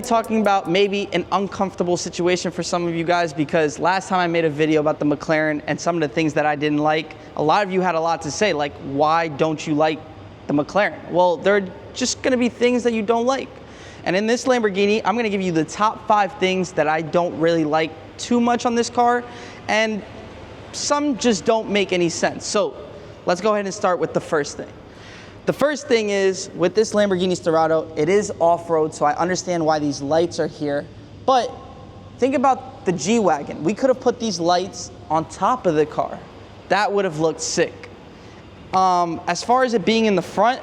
talking about maybe an uncomfortable situation for some of you guys, because last time I made a video about the McLaren and some of the things that I didn't like, a lot of you had a lot to say, like, why don't you like the McLaren? Well, there are just gonna be things that you don't like. And in this Lamborghini, I'm gonna give you the top 5 things that I don't really like too much on this car, and some just don't make any sense. So let's go ahead and start with the first thing. The first thing is, with this Lamborghini Sterrato, it is off-road, so I understand why these lights are here, but think about the G-Wagon. We could have put these lights on top of the car. That would have looked sick. As far as it being in the front,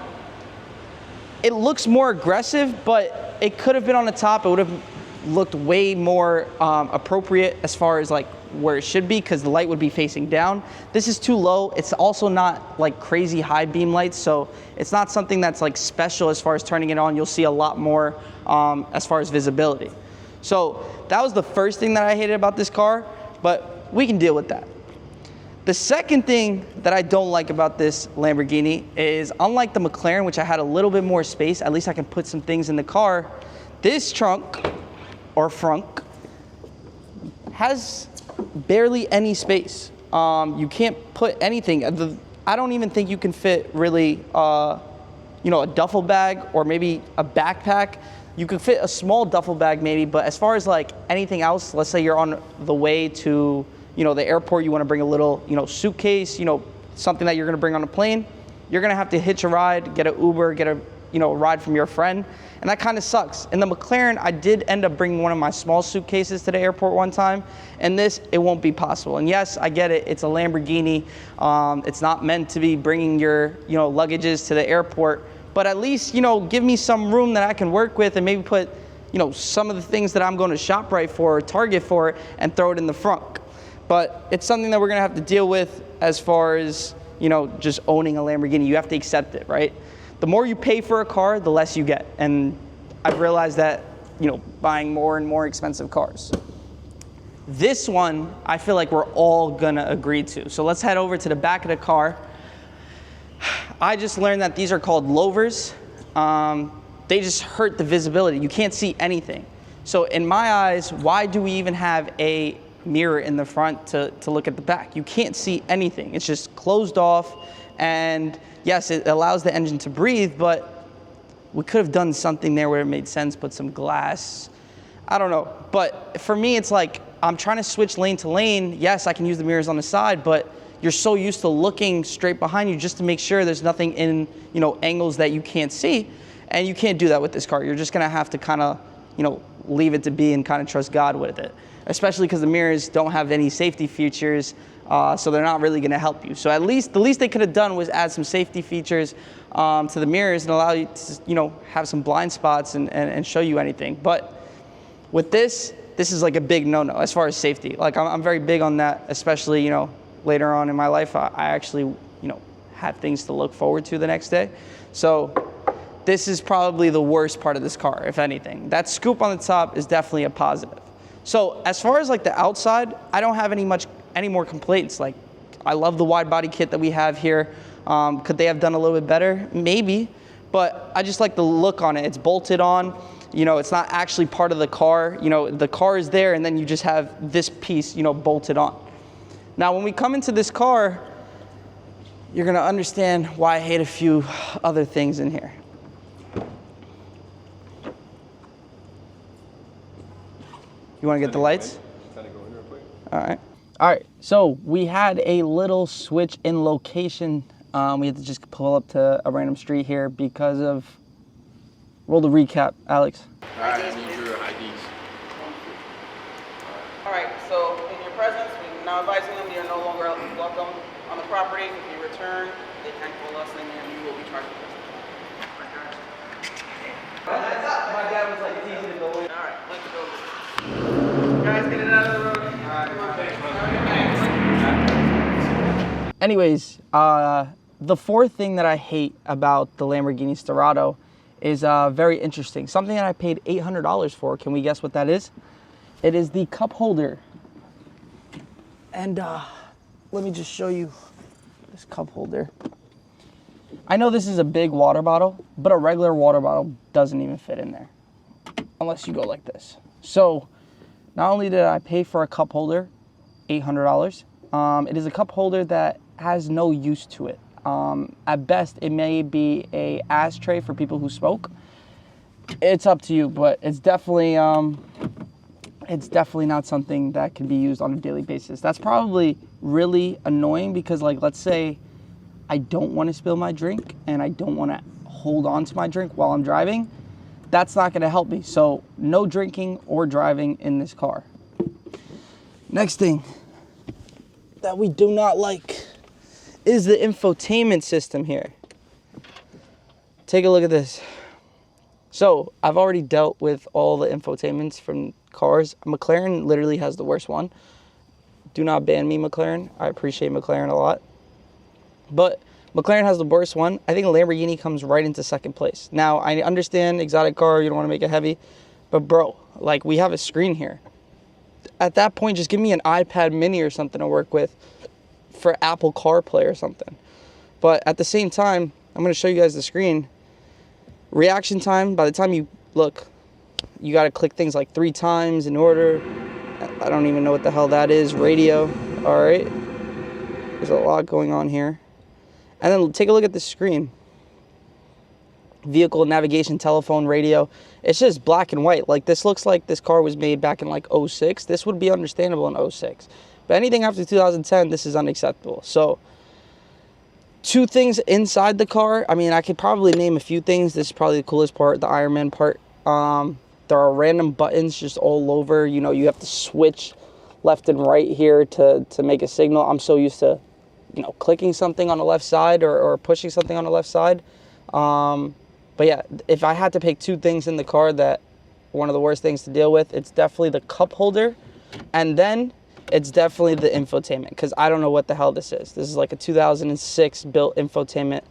it looks more aggressive, but it could have been on the top. It would have looked way more appropriate as far as like where it should be, because the light would be facing down. This is too low. It's also not like crazy high beam lights, so it's not something that's like special as far as turning it on. You'll see a lot more as far as visibility. So that was the first thing that I hated about this car, but we can deal with that. The second thing that I don't like about this Lamborghini is, unlike the McLaren, which I had a little bit more space, at least I can put some things in the car, this trunk, or frunk, has barely any space. You can't put anything. I don't even think you can fit really, you know, a duffel bag or maybe a backpack. You could fit a small duffel bag maybe, but as far as like anything else, let's say you're on the way to, you know, the airport, you want to bring a little, you know, suitcase, you know, something that you're going to bring on a plane, you're going to have to hitch a ride, get an Uber, get a, you know, ride from your friend, and that kind of sucks. In the McLaren, I did end up bringing one of my small suitcases to the airport one time, and this, it won't be possible. And yes, I get it, it's a Lamborghini, it's not meant to be bringing your, you know, luggages to the airport, but at least, you know, give me some room that I can work with and maybe put, you know, some of the things that I'm going to ShopRite for or Target for and throw it in the front. But it's something that we're gonna have to deal with as far as, you know, just owning a Lamborghini. You have to accept it, right? The more you pay for a car, the less you get. And I've realized that, you know, buying more and more expensive cars. This one, I feel like we're all gonna agree to. So let's head over to the back of the car. I just learned that these are called louvers. They just hurt the visibility. You can't see anything. So in my eyes, why do we even have a mirror in the front to look at the back? You can't see anything. It's just closed off, and yes, it allows the engine to breathe, but we could have done something there where it made sense, put some glass. I don't know. But for me, it's like, I'm trying to switch lane to lane. Yes, I can use the mirrors on the side, but you're so used to looking straight behind you just to make sure there's nothing in, you know, angles that you can't see. And you can't do that with this car. You're just gonna have to kind of, you know, leave it to be and kind of trust God with it. Especially because the mirrors don't have any safety features, so they're not really gonna help you. So at least, the least they could have done was add some safety features to the mirrors and allow you to, you know, have some blind spots and show you anything. But with this is like a big no-no as far as safety. Like I'm very big on that, especially, you know, later on in my life, I actually, you know, had things to look forward to the next day. So this is probably the worst part of this car, if anything. That scoop on the top is definitely a positive. So as far as like the outside, I don't have any more complaints. Like, I love the wide body kit that we have here. Could they have done a little bit better? Maybe, but I just like the look on it. It's bolted on, you know, it's not actually part of the car. You know, the car is there and then you just have this piece, you know, bolted on. Now, when we come into this car, you're gonna understand why I hate a few other things in here. You want to get the lights? All right. All right. So we had a little switch in location. We had to just pull up to a random street here because of. Roll the recap, Alex. All right. I need your IDs. All right. So in your presence, we're now advising them you're no longer welcome on the property. If you return, they can call us and you will be charged with this. My dad was like, it's easy to go in. All right. Let's go. Guys, get it out of the road. Anyways, the fourth thing that I hate about the Lamborghini Sterrato is very interesting. Something that I paid $800 for. Can we guess what that is? It is the cup holder. And let me just show you this cup holder. I know this is a big water bottle, but a regular water bottle doesn't even fit in there. unless you go like this. So not only did I pay for a cup holder, $800, it is a cup holder that has no use to it. At best, it may be a ashtray for people who smoke. It's up to you, but it's definitely not something that can be used on a daily basis. That's probably really annoying because, like, let's say I don't want to spill my drink and I don't want to hold on to my drink while I'm driving. That's not going to help me. So no drinking or driving in this car. Next thing that we do not like is the infotainment system here. Take a look at this. So I've already dealt with all the infotainments from cars. McLaren literally has the worst one. Do not ban me, McLaren. I appreciate McLaren a lot. But McLaren has the worst one. I think Lamborghini comes right into second place. Now, I understand exotic car, you don't want to make it heavy. But bro, like, we have a screen here. At that point, just give me an iPad mini or something to work with for Apple CarPlay or something. But at the same time, I'm going to show you guys the screen. Reaction time, by the time you look, you got to click things like 3 times in order. I don't even know what the hell that is. Radio. All right. There's a lot going on here. And then take a look at the screen. Vehicle, navigation, telephone, radio. It's just black and white. Like, this looks like this car was made back in like 06. This would be understandable in 06. But anything after 2010, this is unacceptable. So 2 things inside the car. I mean, I could probably name a few things. This is probably the coolest part, the Iron Man part. There are random buttons just all over. You know, you have to switch left and right here to make a signal. I'm so used to, you know, clicking something on the left side or pushing something on the left side. But yeah, if I had to pick 2 things in the car that one of the worst things to deal with, it's definitely the cup holder, and then it's definitely the infotainment, because I don't know what the hell this is. This is like a 2006 built infotainment.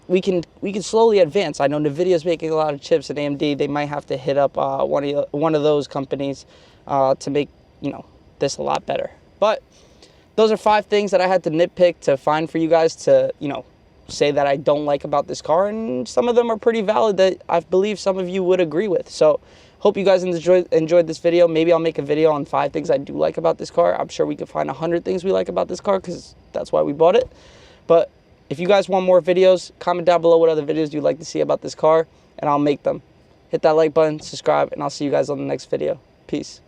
We can slowly advance. I know NVIDIA's making a lot of chips, and AMD, they might have to hit up one of those companies to make, you know, this a lot better. But those are 5 things that I had to nitpick to find for you guys to, you know, say that I don't like about this car, and some of them are pretty valid that I believe some of you would agree with. So hope you guys enjoyed this video. Maybe I'll make a video on 5 things I do like about this car. I'm sure we could find 100 things we like about this car, because that's why we bought it. But if you guys want more videos, comment down below what other videos you'd like to see about this car, and I'll make them. Hit that like button, subscribe, and I'll see you guys on the next video. Peace.